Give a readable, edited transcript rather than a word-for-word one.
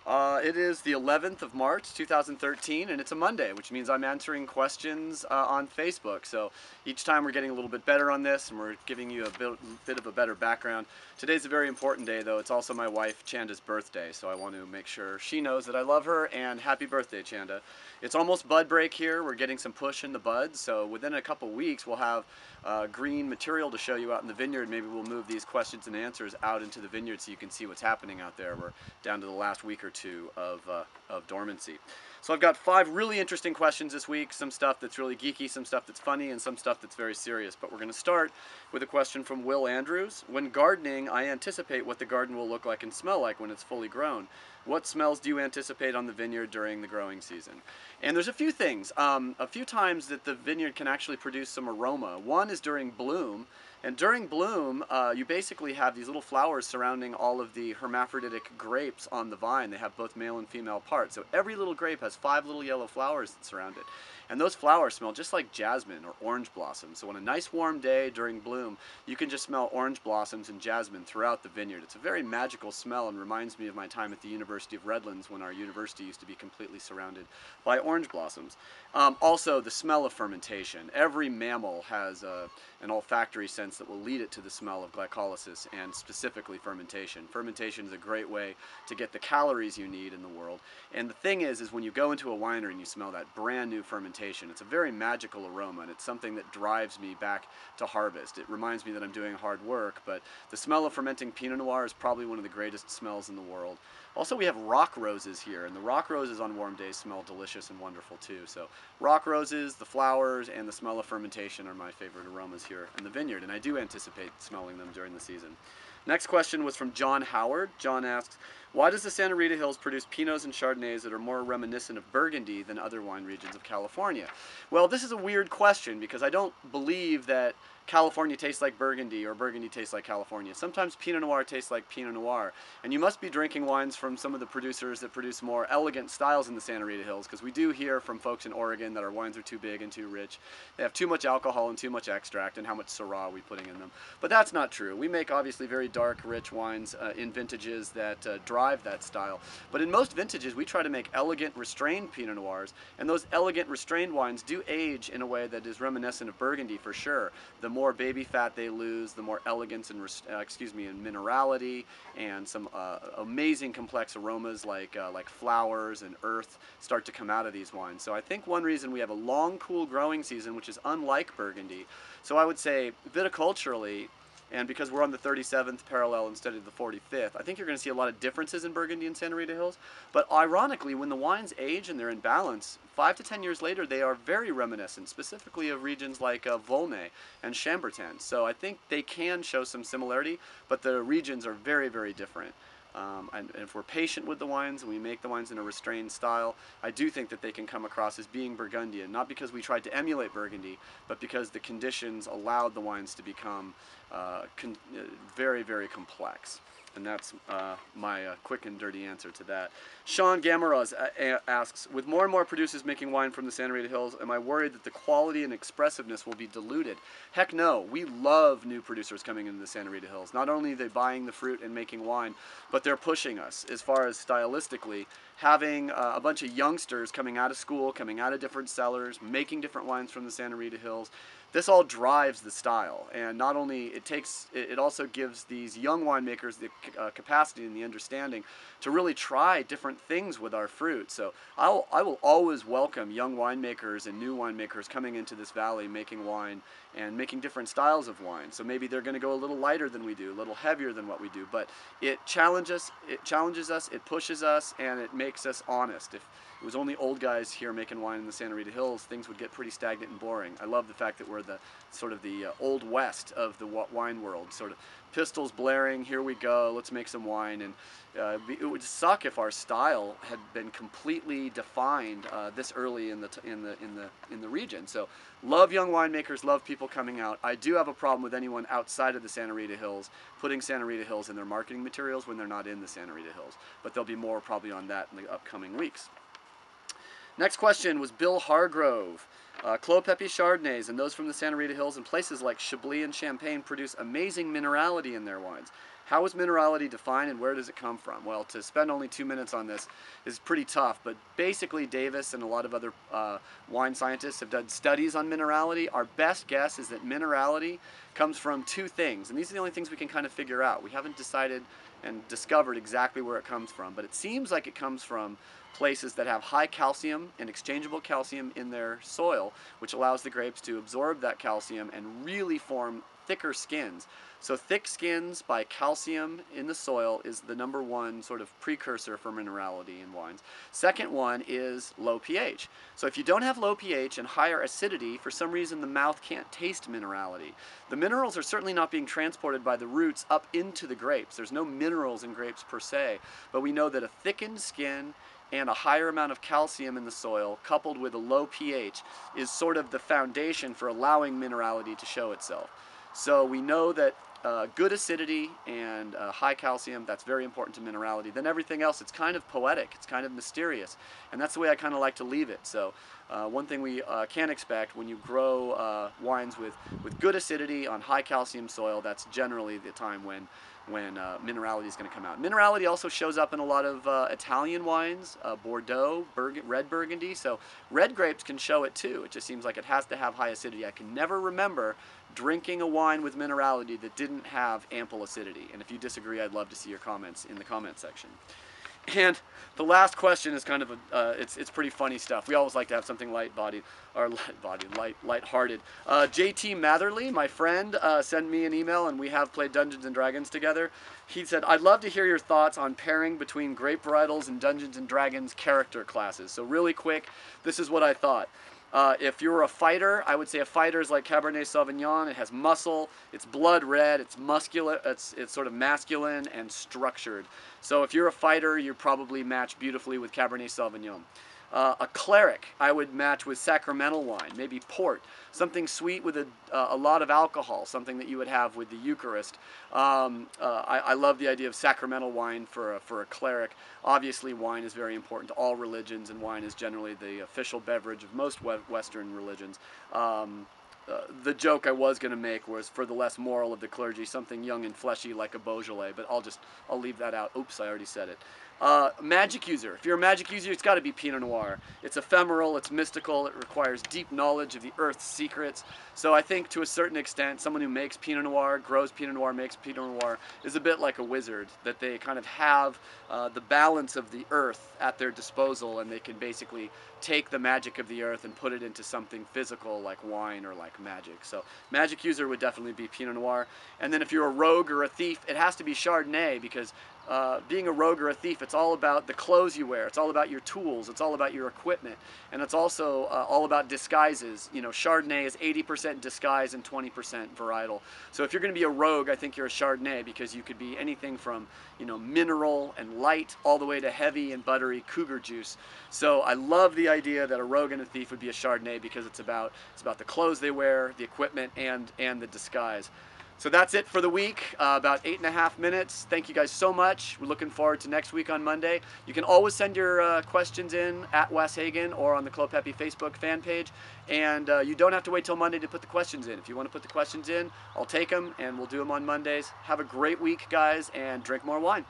It is the 11th of March, 2013, and it's a Monday, which means I'm answering questions on Facebook. So each time we're getting a little bit better on this, and we're giving you a bit of a better background. Today's a very important day, though. It's also my wife, Chanda's birthday, so I want to make sure she knows that I love her, and happy birthday, Chanda. It's almost bud break here. We're getting some push in the buds, so within a couple weeks, we'll have green material to show you out in the vineyard. Maybe we'll move these questions and answers out into the vineyard so you can see what's happening out there. We're down to the last week or two of dormancy. So I've got 5 really interesting questions this week, some stuff that's really geeky, some stuff that's funny, and some stuff that's very serious. But we're going to start with a question from Will Andrews. When gardening, I anticipate what the garden will look like and smell like when it's fully grown. What smells do you anticipate on the vineyard during the growing season? And there's a few things. A few times that the vineyard can actually produce some aroma. One is during bloom. And during bloom, you basically have these little flowers surrounding all of the hermaphroditic grapes on the vine. They have both male and female parts. So every little grape has 5 little yellow flowers that surround it. And those flowers smell just like jasmine or orange blossoms. So on a nice warm day during bloom, you can just smell orange blossoms and jasmine throughout the vineyard. It's a very magical smell and reminds me of my time at the University of Redlands when our university used to be completely surrounded by orange blossoms. Also, the smell of fermentation. Every mammal has an olfactory sense that will lead it to the smell of glycolysis and specifically fermentation. Fermentation is a great way to get the calories you need in the world. And the thing is when you go into a winery and you smell that brand new fermentation, it's a very magical aroma, and it's something that drives me back to harvest. It reminds me that I'm doing hard work, but the smell of fermenting Pinot Noir is probably one of the greatest smells in the world. Also, we have rock roses here, and the rock roses on warm days smell delicious and wonderful too. So rock roses, the flowers, and the smell of fermentation are my favorite aromas here in the vineyard, and I do anticipate smelling them during the season. Next question was from John Howard. John asks, why does the Santa Rita Hills produce Pinots and Chardonnays that are more reminiscent of Burgundy than other wine regions of California? Well, this is a weird question because I don't believe that California tastes like Burgundy or Burgundy tastes like California. Sometimes Pinot Noir tastes like Pinot Noir. And you must be drinking wines from some of the producers that produce more elegant styles in the Santa Rita Hills, because we do hear from folks in Oregon that our wines are too big and too rich. They have too much alcohol and too much extract and how much Syrah are we putting in them. But that's not true. We make obviously very dark, rich wines in vintages that drive that style. But in most vintages, we try to make elegant, restrained Pinot Noirs, and those elegant, restrained wines do age in a way that is reminiscent of Burgundy for sure. The more baby fat they lose, the more elegance and and minerality, and some amazing complex aromas like flowers and earth start to come out of these wines. So I think one reason we have a long, cool growing season, which is unlike Burgundy. So I would say viticulturally, and because we're on the 37th parallel instead of the 45th, I think you're going to see a lot of differences in Burgundy and Santa Rita Hills. But ironically, when the wines age and they're in balance, 5 to 10 years later, they are very reminiscent, specifically of regions like Volnay and Chambertin. So I think they can show some similarity, but the regions are very, very different. And if we're patient with the wines and we make the wines in a restrained style, I do think that they can come across as being Burgundian, not because we tried to emulate Burgundy, but because the conditions allowed the wines to become very, very complex. And that's my quick and dirty answer to that. Shaun Gameroz asks, with more and more producers making wine from the Santa Rita Hills, am I worried that the quality and expressiveness will be diluted? Heck no. We love new producers coming into the Santa Rita Hills. Not only are they buying the fruit and making wine, but they're pushing us as far as stylistically. Having a bunch of youngsters coming out of school, coming out of different cellars, making different wines from the Santa Rita Hills, this all drives the style. And not only it also gives these young winemakers the capacity and the understanding to really try different things with our fruit. So I will always welcome young winemakers and new winemakers coming into this valley, making wine and making different styles of wine. So maybe they're going to go a little lighter than we do, a little heavier than what we do, but it challenges us, it pushes us, and it makes us honest. If it was only old guys here making wine in the Santa Rita Hills, things would get pretty stagnant and boring. I love the fact that we're the sort of the old west of the wine world, sort of pistols blaring, here we go, let's make some wine. And it would suck if our style had been completely defined this early in the region. So love young winemakers, love people coming out. I do have a problem with anyone outside of the Santa Rita Hills putting Santa Rita Hills in their marketing materials when they're not in the Santa Rita Hills. But there'll be more probably on that in the upcoming weeks. Next question was Bill Hargrove. Clos Pepe Chardonnays and those from the Santa Rita Hills and places like Chablis and Champagne produce amazing minerality in their wines. How is minerality defined and where does it come from? Well, to spend only 2 minutes on this is pretty tough, but basically Davis and a lot of other wine scientists have done studies on minerality. Our best guess is that minerality comes from two things, and these are the only things we can kind of figure out. We haven't decided and discovered exactly where it comes from, but it seems like it comes from places that have high calcium and exchangeable calcium in their soil, which allows the grapes to absorb that calcium and really form thicker skins. So thick skins by calcium in the soil is the #1 sort of precursor for minerality in wines. Second one is low pH. So if you don't have low pH and higher acidity, for some reason the mouth can't taste minerality. The minerals are certainly not being transported by the roots up into the grapes. There's no minerals in grapes per se, but we know that a thickened skin and a higher amount of calcium in the soil coupled with a low pH is sort of the foundation for allowing minerality to show itself. So we know that good acidity and high calcium, that's very important to minerality. Then everything else, it's kind of poetic, it's kind of mysterious, and that's the way I kind of like to leave it. So one thing we can expect when you grow wines with good acidity on high calcium soil, that's generally the time when minerality is going to come out. Minerality also shows up in a lot of Italian wines, Bordeaux, red Burgundy, so red grapes can show it too. It just seems like it has to have high acidity. I can never remember drinking a wine with minerality that didn't have ample acidity. And if you disagree, I'd love to see your comments in the comment section. And the last question is kind of it's pretty funny stuff. We always like to have something light-hearted. JT Matherly, my friend, sent me an email, and we have played Dungeons and Dragons together. He said, "I'd love to hear your thoughts on pairing between grape varietals and Dungeons and Dragons character classes." So really quick, this is what I thought. If you're a fighter, I would say a fighter is like Cabernet Sauvignon. It has muscle, it's blood red, it's muscular, it's sort of masculine and structured. So if you're a fighter, you probably match beautifully with Cabernet Sauvignon. A cleric, I would match with Sacramental wine, maybe port, something sweet with a lot of alcohol, something that you would have with the Eucharist. I love the idea of Sacramental wine for a cleric. Obviously, wine is very important to all religions, and wine is generally the official beverage of most Western religions. The joke I was going to make was for the less moral of the clergy, something young and fleshy like a Beaujolais, but I'll leave that out. Oops, I already said it. Magic user. If you're a magic user, it's got to be Pinot Noir. It's ephemeral, it's mystical, it requires deep knowledge of the earth's secrets. So I think to a certain extent, someone who makes Pinot Noir, grows Pinot Noir, makes Pinot Noir, is a bit like a wizard, that they kind of have the balance of the earth at their disposal, and they can basically take the magic of the earth and put it into something physical like wine or like magic. So magic user would definitely be Pinot Noir. And then if you're a rogue or a thief, it has to be Chardonnay, because being a rogue or a thief, it's all about the clothes you wear, it's all about your tools, it's all about your equipment, and it's also all about disguises. You know, Chardonnay is 80% disguise and 20% varietal. So if you're going to be a rogue, I think you're a Chardonnay, because you could be anything from, you know, mineral and light all the way to heavy and buttery cougar juice. So I love the idea that a rogue and a thief would be a Chardonnay, because it's about the clothes they wear, the equipment, and the disguise. So that's it for the week, about 8.5 minutes. Thank you guys so much. We're looking forward to next week on Monday. You can always send your questions in at Wes Hagen or on the Clos Pepe Facebook fan page. And you don't have to wait till Monday to put the questions in. If you want to put the questions in, I'll take them and we'll do them on Mondays. Have a great week, guys, and drink more wine.